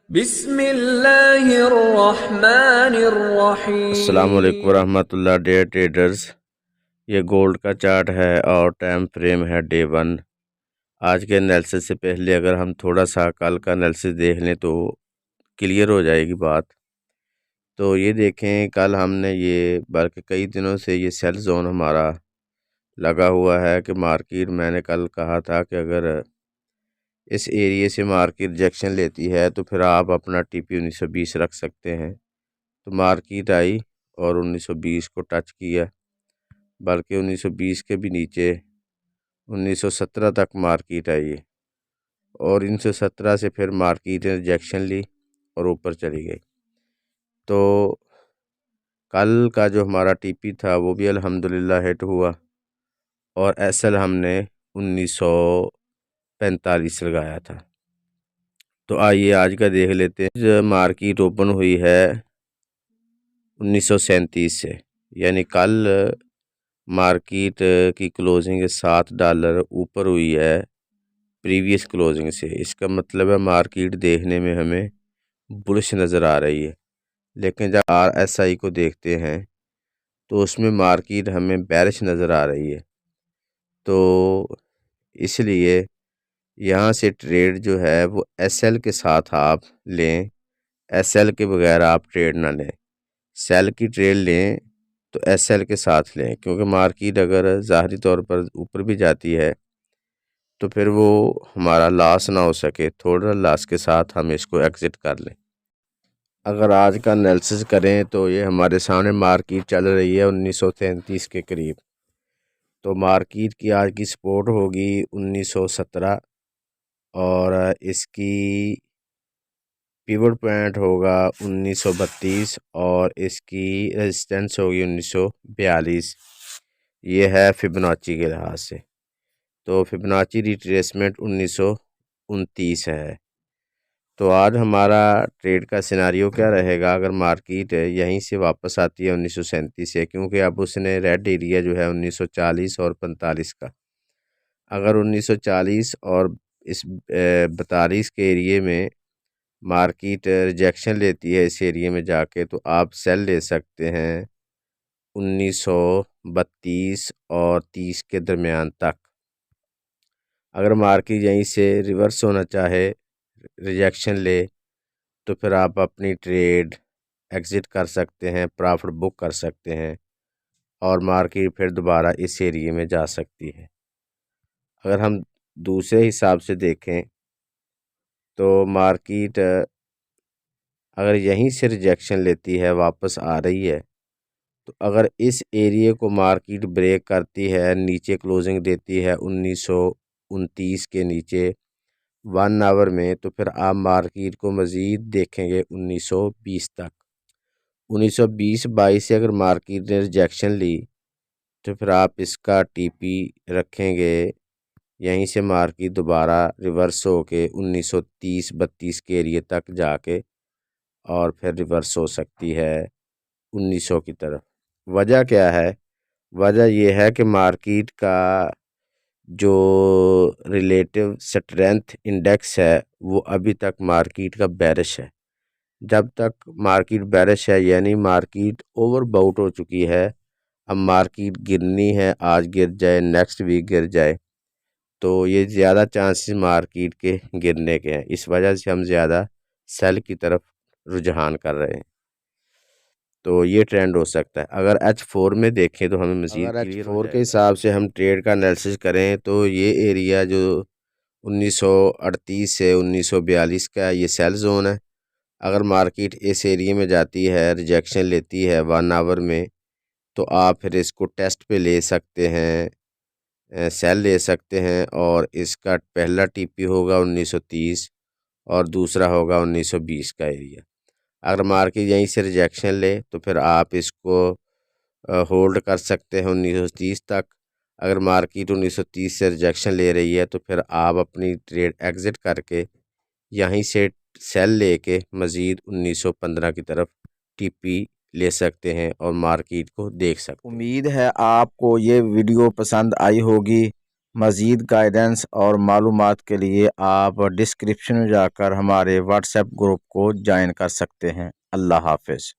अस्सलाम वालेकुम बिस्मिल्लाहिर्रहमानिर्रहीम। वरहमतुल्लाह डियर ट्रेडर्स। ये गोल्ड का चार्ट है और टाइम फ्रेम है डे 1। आज के एनालिसिस से पहले अगर हम थोड़ा सा कल का एनालिसिस देख लें तो क्लियर हो जाएगी बात। तो ये देखें, कल हमने ये बल्कि कई दिनों से ये सेल जोन हमारा लगा हुआ है कि मार्केट, मैंने कल कहा था कि अगर इस एरिए से मार्केट रिजेक्शन लेती है तो फिर आप अपना टीपी 1920 रख सकते हैं। तो मार्केट आई और 1920 को टच किया, बल्कि 1920 के भी नीचे 1917 तक मार्केट आई और 1917 से फिर मार्केट ने रिजेक्शन ली और ऊपर चली गई। तो कल का जो हमारा टीपी था वो भी अल्हम्दुलिल्लाह हिट हुआ और एसएल हमने 1945 लगाया था। तो आइए आज का देख लेते हैं। जो मार्केट ओपन हुई है 1937 से, यानी कल मार्केट की क्लोजिंग $7 ऊपर हुई है प्रीवियस क्लोजिंग से। इसका मतलब है मार्केट देखने में हमें बुलिश नज़र आ रही है, लेकिन जब RSI को देखते हैं तो उसमें मार्केट हमें बेरिश नज़र आ रही है। तो इसलिए यहाँ से ट्रेड जो है वो एसएल के साथ आप लें, एसएल के बगैर आप ट्रेड ना लें। सेल की ट्रेड लें तो एसएल के साथ लें, क्योंकि मार्केट अगर ज़ाहरी तौर पर ऊपर भी जाती है तो फिर वो हमारा लॉस ना हो सके, थोड़ा लॉस के साथ हम इसको एग्ज़िट कर लें। अगर आज का एनालिसिस करें तो ये हमारे सामने मार्केट चल रही है 1933 के करीब। तो मार्केट की आज की सपोर्ट होगी 1917 और इसकी पिवट पॉइंट होगा 1932 और इसकी रेजिस्टेंस होगी 1942। ये है फिबोनाची के लिहाज से। तो फिबोनाची रिट्रेसमेंट 1929 है। तो आज हमारा ट्रेड का सिनारियो क्या रहेगा अगर मार्केट यहीं से वापस आती है 1937 से, क्योंकि अब उसने रेड एरिया जो है 1940 और 45 का, अगर 1940 और इस 42 के एरिए में मार्केट रिजेक्शन लेती है इस एरिए में जाके, तो आप सेल ले सकते हैं 1932 और 30 के दरमियान तक। अगर मार्केट यहीं से रिवर्स होना चाहे, रिजेक्शन ले, तो फिर आप अपनी ट्रेड एग्ज़िट कर सकते हैं, प्रॉफिट बुक कर सकते हैं और मार्केट फिर दोबारा इस एरिए में जा सकती है। अगर हम दूसरे हिसाब से देखें तो मार्केट अगर यहीं से रिजेक्शन लेती है, वापस आ रही है, तो अगर इस एरिए को मार्केट ब्रेक करती है, नीचे क्लोजिंग देती है 1929 के नीचे 1 आवर में, तो फिर आप मार्केट को मज़ीद देखेंगे 1920 तक। 1920-22 से अगर मार्केट ने रिजेक्शन ली तो फिर आप इसका टीपी रखेंगे, यहीं से मार्केट दोबारा रिवर्स हो के 1930-32 के एरिए तक जाके और फिर रिवर्स हो सकती है 1900 की तरफ। वजह क्या है? वजह यह है कि मार्केट का जो रिलेटिव स्ट्रेंथ इंडेक्स है वो अभी तक मार्केट का बेरिश है। जब तक मार्केट बेरिश है, यानी मार्केट ओवरबाउट हो चुकी है, अब मार्केट गिरनी है, आज गिर जाए, नेक्स्ट वीक गिर जाए, तो ये ज़्यादा चांसेस मार्केट के गिरने के हैं। इस वजह से हम ज़्यादा सेल की तरफ रुझान कर रहे हैं। तो ये ट्रेंड हो सकता है। अगर H4 में देखें तो हमें मज़ीद अगर क्लियर हो H4 जाएगा। के हिसाब से हम ट्रेड का एनालिसिस करें तो ये एरिया जो 1938 से 1942 का ये सेल जोन है। अगर मार्केट इस एरिया में जाती है, रिजेक्शन लेती है 1 आवर में, तो आप फिर इसको टेस्ट पे ले सकते हैं, सेल ले सकते हैं और इसका पहला टीपी होगा 1930 और दूसरा होगा 1920 का एरिया। अगर मार्केट यहीं से रिजेक्शन ले तो फिर आप इसको होल्ड कर सकते हैं 1930 तक। अगर मार्केट 1930 से रिजेक्शन ले रही है तो फिर आप अपनी ट्रेड एग्ज़िट करके यहीं से सेल लेके मज़ीद 1915 की तरफ टीपी ले सकते हैं और मार्केट को देख सकते हैं। उम्मीद है आपको ये वीडियो पसंद आई होगी। मज़ीद गाइडेंस और मालूमात के लिए आप डिस्क्रिप्शन में जाकर हमारे व्हाट्सएप ग्रुप को ज्वाइन कर सकते हैं। अल्लाह हाफ़िज़।